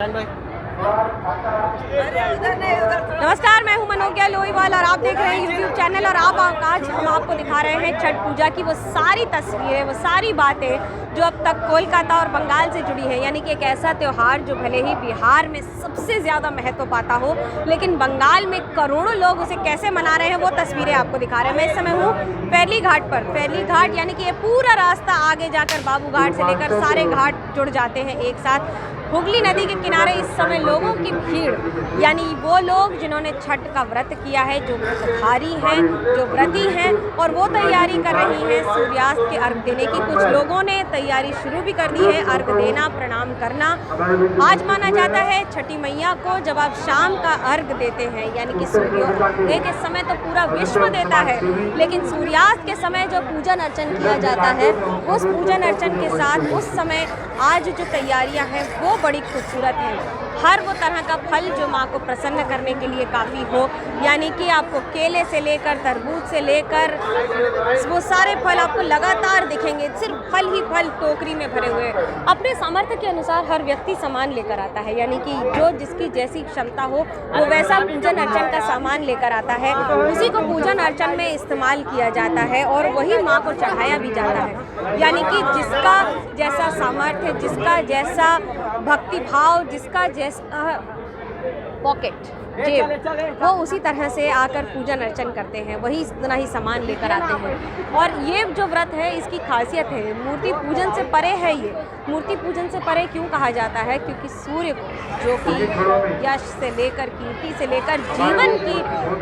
नमस्कार, मैं हूं मनोज्ञा लोहीवाल और आप देख रहे हैं यूट्यूब चैनल। और आज हम आपको दिखा रहे हैं छठ पूजा की वो सारी तस्वीरें, वो सारी बातें जो अब तक कोलकाता और बंगाल से जुड़ी है। यानी कि एक ऐसा त्यौहार जो भले ही बिहार में सबसे ज़्यादा महत्व पाता हो, लेकिन बंगाल में करोड़ों लोग उसे कैसे मना रहे हैं वो तस्वीरें आपको दिखा रहे हैं। मैं इस समय हूँ फैरली घाट पर। फैरली घाट यानी कि ये पूरा रास्ता आगे जाकर बाबू घाट से लेकर सारे घाट जुड़ जाते हैं एक साथ। हुगली नदी के किनारे इस समय लोगों की भीड़, यानी वो लोग जिन्होंने छठ का व्रत किया है, जो व्रतधारी हैं, जो व्रती हैं, और वो तैयारी कर रही हैं सूर्यास्त के अर्घ देने की। कुछ लोगों ने तैयारी शुरू भी कर दी है, अर्घ देना, प्रणाम करना। आज माना जाता है छठी मैया को जब आप शाम का अर्घ देते हैं, यानी कि सूर्योदय के समय तो पूरा विश्व देता है, लेकिन सूर्यास्त के समय जो पूजन अर्चन किया जाता है, उस पूजन अर्चन के साथ उस समय आज जो तैयारियां हैं वो बड़ी खूबसूरत है। हर वो तरह का फल जो माँ को प्रसन्न करने के लिए काफ़ी हो, यानी कि आपको केले से लेकर तरबूज से लेकर वो सारे फल आपको लगातार दिखेंगे। सिर्फ फल ही फल टोकरी में भरे हुए। अपने सामर्थ्य के अनुसार हर व्यक्ति सामान लेकर आता है, यानी कि जो जिसकी जैसी क्षमता हो वो वैसा पूजन अर्चन का सामान लेकर आता है। उसी को पूजन अर्चन में इस्तेमाल किया जाता है और वही माँ को चढ़ाया भी जाता है। यानी कि जिसका जैसा सामर्थ्य, जिसका जैसा भक्ति भाव, जिसका जैसा पॉकेट जेब, वो उसी तरह से आकर पूजन अर्चन करते हैं, वही इतना ही सामान लेकर आते हैं। और ये जो व्रत है इसकी खासियत है, मूर्ति पूजन से परे है। ये मूर्ति पूजन से परे क्यों कहा जाता है? क्योंकि सूर्य को, जो कि यश से लेकर कीर्ति से लेकर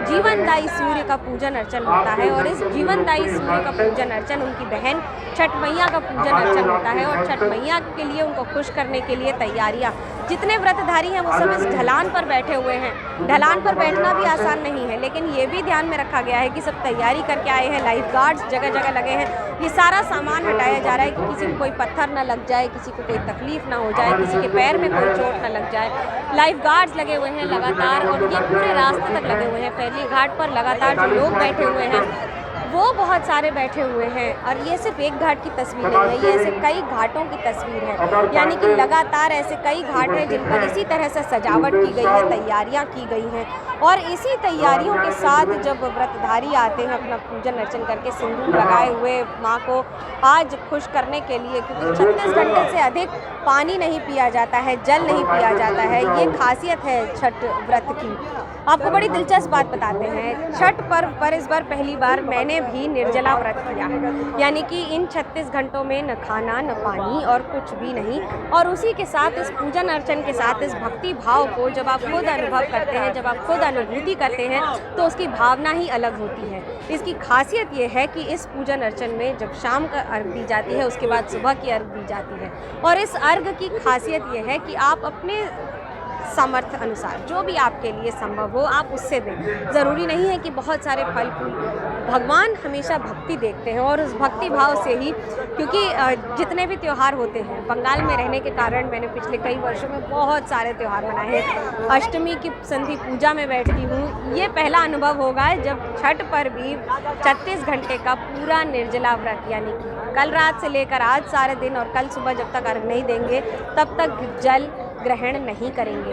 जीवनदायी सूर्य का पूजन अर्चन होता है। और इस जीवनदायी सूर्य का पूजन अर्चन उनकी बहन छठ मैया का पूजन अर्चन होता है। और छठ मैया के लिए, उनको खुश करने के लिए तैयारियाँ, जितने व्रतधारी हैं वो सब इस ढलान पर बैठे हुए हैं। ढलान पर बैठना भी आसान नहीं है, लेकिन ये भी ध्यान में रखा गया है कि सब तैयारी करके आए हैं। लाइफ गार्ड्स जगह जगह लगे हैं। ये सारा सामान हटाया जा रहा है कि किसी को कोई पत्थर ना लग जाए, किसी को कोई तकलीफ ना हो जाए, किसी के पैर में कोई चोट ना लग जाए। लाइफ गार्ड्स लगे हुए हैं लगातार, और ये पूरे रास्ते तक लगे हुए हैं। फैरली घाट पर लगातार जो लोग बैठे हुए हैं वो बहुत सारे बैठे हुए हैं। और ये सिर्फ एक घाट की तस्वीर नहीं है, ये ऐसे कई घाटों की तस्वीर है। यानी कि लगातार ऐसे कई घाट हैं जिन पर इसी तरह से सजावट की गई है, तैयारियां की गई हैं। और इसी तैयारियों के साथ जब व्रतधारी आते हैं अपना पूजन अर्चन करके, सिंदूर लगाए हुए माँ को आज खुश करने के लिए, क्योंकि 36 घंटे से अधिक पानी नहीं पिया जाता है, जल नहीं पिया जाता है। ये खासियत है छठ व्रत की। आपको बड़ी दिलचस्प बात बताते हैं, छठ पर्व पर इस बार पहली बार मैंने भी निर्जला व्रत किया है। यानी कि इन 36 घंटों में न खाना, न पानी और कुछ भी नहीं। और उसी के साथ इस पूजन अर्चन के साथ इस भक्ति भाव को जब आप खुद अनुभव करते हैं, जब आप खुद अनुभूति करते हैं, तो उसकी भावना ही अलग होती है। इसकी खासियत ये है कि इस पूजन अर्चन में जब शाम का अर्घ दी जाती है, उसके बाद सुबह की अर्घ दी जाती है। और इस अर्घ की खासियत ये है कि आप अपने सामर्थ्य अनुसार जो भी आपके लिए संभव हो आप उससे दें। ज़रूरी नहीं है कि बहुत सारे फल फूल। भगवान हमेशा भक्ति देखते हैं, और उस भक्ति भाव से ही, क्योंकि जितने भी त्यौहार होते हैं, बंगाल में रहने के कारण मैंने पिछले कई वर्षों में बहुत सारे त्यौहार मनाए हैं। अष्टमी की संधि पूजा में बैठती हूँ। ये पहला अनुभव होगा जब छठ पर भी 36 घंटे का पूरा निर्जला व्रत, यानी कि कल रात से लेकर आज सारे दिन और कल सुबह जब तक अर्घ नहीं देंगे तब तक जल ग्रहण नहीं करेंगे।